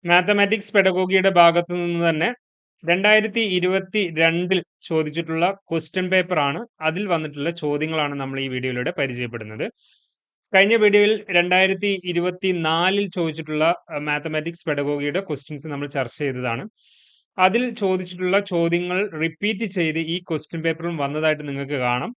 Mathematics പെഡഗോഗിയുടെ ഭാഗത്തു നിന്ന് തന്നെ 2022 ചോദിച്ചിട്ടുള്ള ക്വസ്റ്റ്യൻ പേപ്പർ ആണ്. അതിൽ വന്നിട്ടുള്ള ചോദ്യങ്ങളാണ് നമ്മൾ ഈ വീഡിയോയിലൂടെ പരിചയപ്പെടുന്നത്. കഴിഞ്ഞ വീഡിയോയിൽ 2024 ചോദിച്ചിട്ടുള്ള മാത്തമാറ്റിക്സ് പെഡഗോഗിയുടെ ക്വസ്റ്റ്യൻസ് നമ്മൾ ചർച്ച ചെയ്തതാണ്. അതിൽ ചോദിച്ചിട്ടുള്ള ചോദ്യങ്ങൾ റിപ്പീറ്റ് ചെയ്ത് ഈ ക്വസ്റ്റ്യൻ പേപ്പറും വന്നതായിട്ട് നിങ്ങൾക്ക് കാണാം.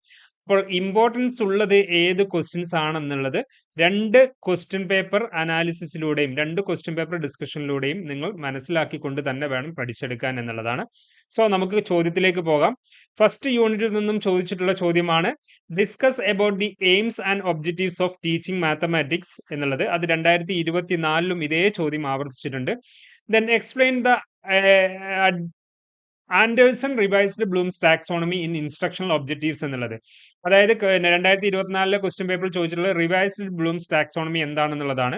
അപ്പോൾ ഇമ്പോർട്ടൻസ് ഉള്ളത് ഏത് ക്വസ്റ്റ്യൻസ് ആണെന്നുള്ളത് 2 ക്വസ്റ്റ്യൻ പേപ്പർ അനാലിസിസിലൂടെയും 2 ക്വസ്റ്റ്യൻ പേപ്പർ ഡിസ്കഷനിലൂടെയും നിങ്ങൾ മനസ്സിലാക്കിക്കൊണ്ട് തന്നെ വേണം പഠിച്ചെടുക്കാൻ എന്നുള്ളതാണ്. സോ നമുക്ക് ചോദ്യത്തിലേക്ക് പോകാം. ഫസ്റ്റ് യൂണിറ്റിൽ നിന്നും ചോദിച്ചിട്ടുള്ള ചോദ്യമാണ് discuss about the aims and objectives of teaching mathematics എന്നുള്ളത്. അത് 2024 ഇതേ ചോദ്യം ആവർത്തിച്ചിട്ടുണ്ട്. Then explain the Anderson revised Bloom's taxonomy in instructional objectives എന്നുള്ളത്. അതായത് 2024 ക്വസ്റ്റ്യൻ പേപ്പറിൽ ചോദിച്ചിട്ടുള്ള റിവൈസ്ഡ് ബ്ലൂംസ് ടാക്സോണമി എന്താണെന്നുള്ളതാണ്.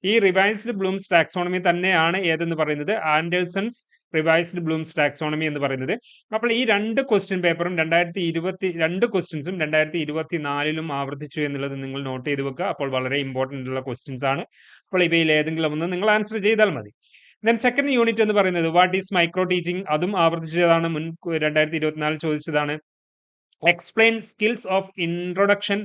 ഈ റിവൈസ്ഡ് ബ്ലൂംസ് ടാക്സോണമി തന്നെയാണ് ഏതെന്ന് പറയുന്നത് ആൻഡേഴ്സൺസ് റിവൈസ്ഡ് ബ്ലൂംസ് ടാക്സോണമി എന്ന് പറയുന്നത്. അപ്പോൾ ഈ 2 ക്വസ്റ്റ്യൻ പേപ്പറും 2022 ക്വസ്റ്റ്യൻസും 2024 ആവർത്തിച്ചു എന്നുള്ളത് നിങ്ങൾ നോട്ട് ചെയ്ത് വെക്കുക. അപ്പോൾ വളരെ ഇമ്പോർട്ടൻ്റ് ഉള്ള ക്വസ്റ്റ്യൻസ് ആണ്. അപ്പോൾ ഇവയിൽ ഏതെങ്കിലും ഒന്ന് നിങ്ങൾ ആൻസർ ചെയ്താൽ മതി. ദെൻ സെക്കൻഡ് യൂണിറ്റ് എന്ന് പറയുന്നത് വാട്ട് ഈസ് മൈക്രോ ടീച്ചിങ്, അതും ആവർത്തിച്ചതാണ്. 2024 ചോദിച്ചതാണ്. Explain skills of introduction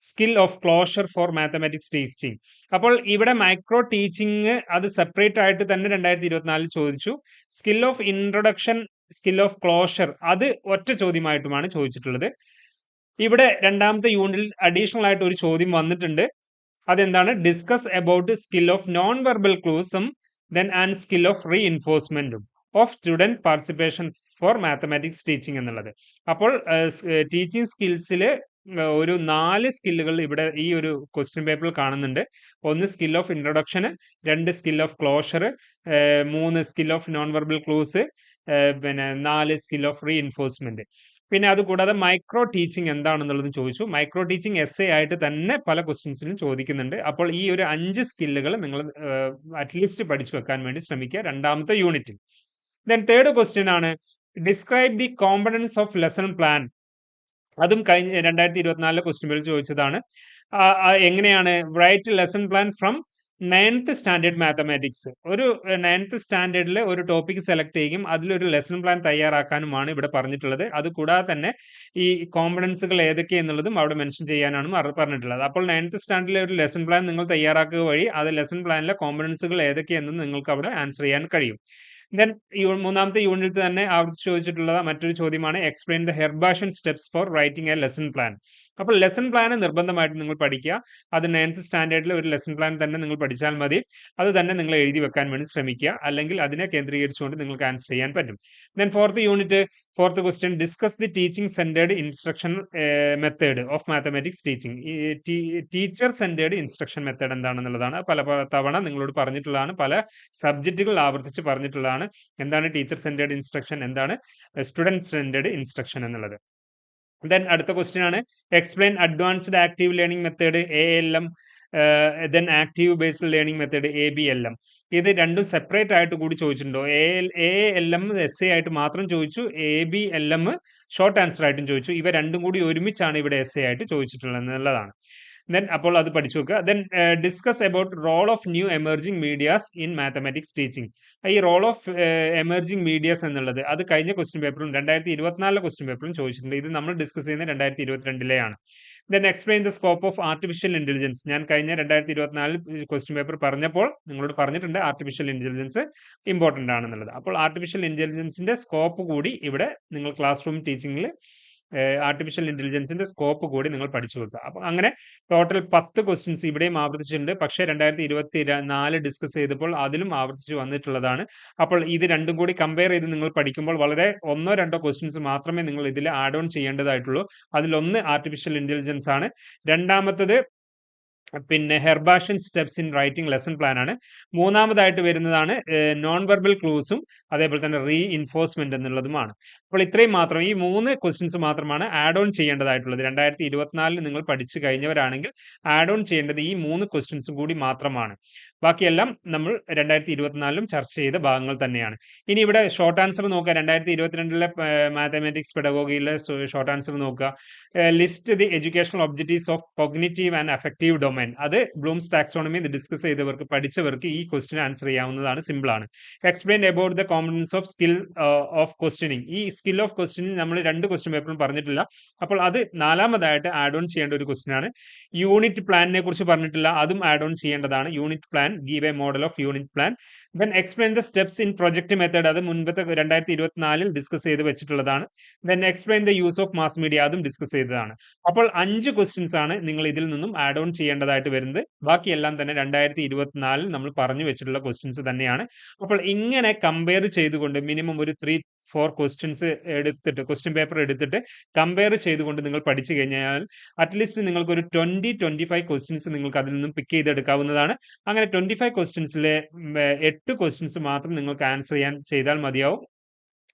skill of closure four mathematics teaching. അപ്പോൾ ഇവിടെ മൈക്രോ ടീച്ചിങ് അത് സെപ്പറേറ്റ് ആയിട്ട് തന്നെ 2024 ചോദിച്ചു. Skill of introduction skill of closure അത് ഒറ്റ ചോദ്യമായിട്ടുമാണ് ചോദിച്ചിട്ടുള്ളത്. ഇവിടെ രണ്ടാമത്തെ യൂണിറ്റിൽ അഡീഷണൽ ആയിട്ട് ഒരു ചോദ്യം വന്നിട്ടുണ്ട്. അതെന്താണ്? Discuss about skill of non verbal ക്ലൂസും ദെൻ ആൻഡ് സ്കിൽ ഓഫ് റീഇൻഫോഴ്സ്മെന്റും of student participation for mathematics teaching എന്നുള്ളത്. അപ്പോൾ ടീച്ചിങ് സ്കിൽസിൽ ഒരു 4 സ്കില്ലുകൾ ഇവിടെ ഈ ഒരു ക്വസ്റ്റ്യൻ പേപ്പറിൽ കാണുന്നുണ്ട്. 1 skill of introduction, 2 skill of closure, 3 skill of non verbal clues, പിന്നെ 4 സ്കിൽ ഓഫ് റീഇൻഫോഴ്സ്മെന്റ്. പിന്നെ അതുകൂടാതെ മൈക്രോ ടീച്ചിങ് എന്താണെന്നുള്ളത് ചോദിച്ചു. മൈക്രോ ടീച്ചിങ് എസ് ആയിട്ട് തന്നെ പല ക്വസ്റ്റ്യൻസിലും ചോദിക്കുന്നുണ്ട്. അപ്പോൾ ഈ ഒരു 5 സ്കില്ലുകൾ നിങ്ങൾ അറ്റ്ലീസ്റ്റ് പഠിച്ചു വെക്കാൻ വേണ്ടി ശ്രമിക്കുക രണ്ടാമത്തെ യൂണിറ്റിൽ. ദെൻ തേർഡ് ക്വസ്റ്റ്യൻ ആണ് describe the components of lesson plan. അതും കഴിഞ്ഞ 2024 ക്വസ്റ്റ്യൻ പേപ്പറിൽ ചോദിച്ചതാണ്. എങ്ങനെയാണ് write lesson plan from 9th standard mathematics. ഒരു 9th സ്റ്റാൻഡേർഡിൽ ഒരു ടോപ്പിക് സെലക്ട് ചെയ്യും, അതിലൊരു ലെസൺ പ്ലാൻ തയ്യാറാക്കാനുമാണ് ഇവിടെ പറഞ്ഞിട്ടുള്ളത്. അതുകൂടാതെ തന്നെ ഈ കോമ്പണൻസുകൾ ഏതൊക്കെയെന്നുള്ളതും അവിടെ മെൻഷൻ ചെയ്യാനാണ് പറഞ്ഞിട്ടുള്ളത്. അപ്പോൾ 9th സ്റ്റാൻഡേർഡിലെ ഒരു ലെസൺ പ്ലാൻ നിങ്ങൾ തയ്യാറാക്കുക വഴി അത് ലെസൺ പ്ലാനിലെ കോമ്പണൻസുകൾ ഏതൊക്കെയെന്ന് നിങ്ങൾക്ക് അവിടെ ആൻസർ ചെയ്യാൻ കഴിയും. ദെൻ മൂന്നാമത്തെ യൂണിറ്റിൽ തന്നെ ആവർത്തിച്ച് ചോദിച്ചിട്ടുള്ള മറ്റൊരു ചോദ്യമാണ് explain the Herbartian steps for writing a lesson plan. അപ്പോൾ ലെസൺ പ്ലാൻ നിർബന്ധമായിട്ട് നിങ്ങൾ പഠിക്കുക. അത് 9th സ്റ്റാൻഡേർഡിൽ ഒരു ലെസൺ പ്ലാൻ തന്നെ നിങ്ങൾ പഠിച്ചാൽ മതി. അത് തന്നെ നിങ്ങൾ എഴുതി വെക്കാൻ വേണ്ടി ശ്രമിക്കുക. അല്ലെങ്കിൽ അതിനെ കേന്ദ്രീകരിച്ചുകൊണ്ട് നിങ്ങൾക്ക് ആൻസർ ചെയ്യാൻ പറ്റും. Then fourth question discuss the teaching centred instruction method of mathematics teaching. Teacher centred instruction method എന്താണെന്നുള്ളതാണ്. പല തവണ നിങ്ങളോട് പറഞ്ഞിട്ടുള്ളതാണ്, പല സബ്ജക്റ്റുകൾ ആവർത്തിച്ച് പറഞ്ഞിട്ടുള്ളതാണ്. എന്താണ് ടീച്ചർ സെന്റേർഡ് ഇൻസ്ട്രക്ഷൻ, എന്താണ് സ്റ്റുഡന്റ് സെന്റേർഡ് ഇൻസ്ട്രക്ഷൻ എന്നുള്ളത്. ദെൻ അടുത്ത ക്വസ്റ്റ്യൻ ആണ് explain advanced active learning method ALM, then active based learning method ABLM. ഇത് രണ്ടും സെപ്പറേറ്റ് ആയിട്ട് കൂടി ചോദിച്ചിട്ടുണ്ടോ? ALM SA ആയിട്ട് മാത്രം ചോദിച്ചു, ABLM ഷോർട്ട് ആൻസർ ആയിട്ടും ചോദിച്ചു. ഇവ രണ്ടും കൂടി ഒരുമിച്ചാണ് ഇവിടെ SA ആയിട്ട് ചോദിച്ചിട്ടുള്ളത് എന്നുള്ളതാണ്. ദെൻ അപ്പോൾ അത് പഠിച്ചു വെക്കുക. Then discuss about role of new emerging medias in mathematics teaching. ഈ റോൾ ഓഫ് എമർജിംഗ് മീഡിയാസ് എന്നുള്ളത് അത് കഴിഞ്ഞ ക്വസ്റ്റ്യൻ പേപ്പറും 2024 ക്വസ്റ്റ്യൻ പേപ്പറും ചോദിച്ചിട്ടുണ്ട്. ഇത് നമ്മൾ ഡിസ്കസ് ചെയ്യുന്നത് 2022 then explain the scope of artificial intelligence. ഞാൻ കഴിഞ്ഞ 2024 ക്വസ്റ്റ്യൻ പേപ്പർ പറഞ്ഞപ്പോൾ നിങ്ങളോട് പറഞ്ഞിട്ടുണ്ട് ആർട്ടിഫിഷ്യൽ ഇന്റലിജൻസ് ഇമ്പോർട്ടൻ്റ് ആണെന്നുള്ളത്. അപ്പോൾ ആർട്ടിഫിഷ്യൽ ഇന്റലിജൻസിന്റെ സ്കോപ്പ് കൂടി ഇവിടെ നിങ്ങൾ ക്ലാസ് റൂം ടീച്ചിങ്ങിൽ ആർട്ടിഫിഷ്യൽ ഇന്റലിജൻസിന്റെ സ്കോപ്പ് കൂടി നിങ്ങൾ പഠിച്ചു വെക്കുക. അപ്പോൾ അങ്ങനെ ടോട്ടൽ 10 ക്വസ്റ്റ്യൻസ് ഇവിടെയും ആവർത്തിച്ചിട്ടുണ്ട്. പക്ഷേ 2024 ഡിസ്കസ് ചെയ്തപ്പോൾ അതിലും ആവർത്തിച്ച് വന്നിട്ടുള്ളതാണ്. അപ്പോൾ ഇത് രണ്ടും കൂടി കമ്പയർ ചെയ്ത് നിങ്ങൾ പഠിക്കുമ്പോൾ വളരെ 1-2 ക്വസ്റ്റ്യൻസ് മാത്രമേ നിങ്ങൾ ഇതിൽ ആഡ് ഓൺ ചെയ്യേണ്ടതായിട്ടുള്ളൂ. അതിലൊന്ന് ആർട്ടിഫിഷ്യൽ ഇന്റലിജൻസ് ആണ്. രണ്ടാമത്തത് പിന്നെ Herbartian steps in writing lesson plan ആണ്. മൂന്നാമതായിട്ട് വരുന്നതാണ് നോൺ വെർബൽ ക്ലൂസും അതേപോലെ തന്നെ റീഇൻഫോഴ്സ്മെന്റ് എന്നുള്ളതുമാണ്. അപ്പോൾ ഇത്രയും മാത്രം ഈ 3 ക്വസ്റ്റ്യൻസ് മാത്രമാണ് ആഡ് ഓൺ ചെയ്യേണ്ടതായിട്ടുള്ളത്. 2024 നിങ്ങൾ പഠിച്ചു കഴിഞ്ഞവരാണെങ്കിൽ ആഡ് ഓൺ ചെയ്യേണ്ടത് ഈ 3 ക്വസ്റ്റ്യൻസും കൂടി മാത്രമാണ്. ബാക്കിയെല്ലാം നമ്മൾ 2024ലും ചർച്ച ചെയ്ത ഭാഗങ്ങൾ തന്നെയാണ്. ഇനി ഇവിടെ ഷോർട്ട് ആൻസർ നോക്കുക. 2022ലെ മാത്തമാറ്റിക്സ് പെഡഗോഗിയിലെ ഷോർട്ട് ആൻസർ നോക്കുക. List the educational objectives of cognitive and affective domain. അത് ബ്ലൂംസ് ടാക്സോണമി ഡിസ്കസ് ചെയ്തവർക്ക് പഠിച്ചവർക്ക് ഈ ക്വസ്റ്റ്യൻ ആൻസർ ചെയ്യാവുന്നതാണ്. സിമ്പിൾ ആണ്. Explain about the components of skill of questioning. ഈ സ്കിൽ ഓഫ് ക്വസ്റ്റ്യനിങ് നമ്മൾ 2 question പേപ്പറും പറഞ്ഞിട്ടില്ല. അപ്പോൾ അത് 4മതായിട്ട് ആഡ് ഓൺ ചെയ്യേണ്ട ഒരു ക്വസ്റ്റ്യൻ ആണ്. യൂണിറ്റ് പ്ലാനിനെ കുറിച്ച് പറഞ്ഞിട്ടില്ല, അതും ആഡ് ഓൺ ചെയ്യേണ്ടതാണ്. Unit plan, give a model of unit plan. Then explain the steps in project method. അത് മുൻപത്തെ 2024 ഡിസ്കസ് ചെയ്ത് വെച്ചിട്ടുള്ളതാണ്. Then explain the use of mass media. അതും ഡിസ്കസ് ചെയ്തതാണ്. അപ്പോൾ 5 ക്വസ്റ്റ്യൻസ് ആണ് നിങ്ങൾ ഇതിൽ നിന്നും ആഡ് ഓൺ ചെയ്യേണ്ടതായിട്ട് വരുന്നത്. ബാക്കിയെല്ലാം തന്നെ 2024 നമ്മൾ പറഞ്ഞു വെച്ചിട്ടുള്ള ക്വസ്റ്റ്യൻസ് തന്നെയാണ്. അപ്പോൾ ഇങ്ങനെ കമ്പയർ ചെയ്തുകൊണ്ട് മിനിമം ഒരു 3-4 ക്വസ്റ്റ്യൻസ് എടുത്തിട്ട്, ക്വസ്റ്റ്യൻ പേപ്പർ എടുത്തിട്ട് കമ്പയർ ചെയ്തുകൊണ്ട് നിങ്ങൾ പഠിച്ചു കഴിഞ്ഞാൽ അറ്റ്ലീസ്റ്റ് നിങ്ങൾക്ക് ഒരു 20-25 ക്വസ്റ്റ്യൻസ് നിങ്ങൾക്ക് അതിൽ നിന്നും പിക്ക് ചെയ്തെടുക്കാവുന്നതാണ്. അങ്ങനെ 25 ക്വസ്റ്റ്യൻസിലെ 8 ക്വസ്റ്റ്യൻസ് മാത്രം നിങ്ങൾക്ക് ആൻസർ ചെയ്താൽ മതിയാവും.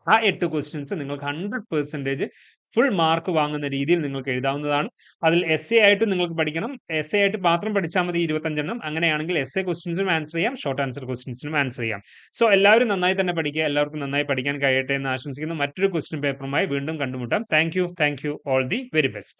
ആ 8 ക്വസ്റ്റ്യൻസ് നിങ്ങൾക്ക് 100% ഫുൾ മാർക്ക് വാങ്ങുന്ന രീതിയിൽ നിങ്ങൾക്ക് എഴുതാവുന്നതാണ്. അതിൽ എസ്സേ ആയിട്ട് നിങ്ങൾക്ക് പഠിക്കണം. എസ്സേ ആയിട്ട് മാത്രം പഠിച്ചാൽ മതി 25 എണ്ണം. അങ്ങനെയാണെങ്കിൽ എസ്സേ ക്വസ്റ്റ്യൻസിനും ആൻസർ ചെയ്യാം, ഷോർട്ട് ആൻസർ ക്വസ്റ്റ്യൻസിനും ആൻസർ ചെയ്യാം. സോ എല്ലാവരും നന്നായി തന്നെ പഠിക്കുക. എല്ലാവർക്കും നന്നായി പഠിക്കാൻ കഴിയട്ടെ എന്ന് ആശംസിക്കുന്നു. മറ്റൊരു ക്വസ്റ്റ്യൻ പേപ്പറുമായി വീണ്ടും കണ്ടുമുട്ടാം. Thank you all the very best.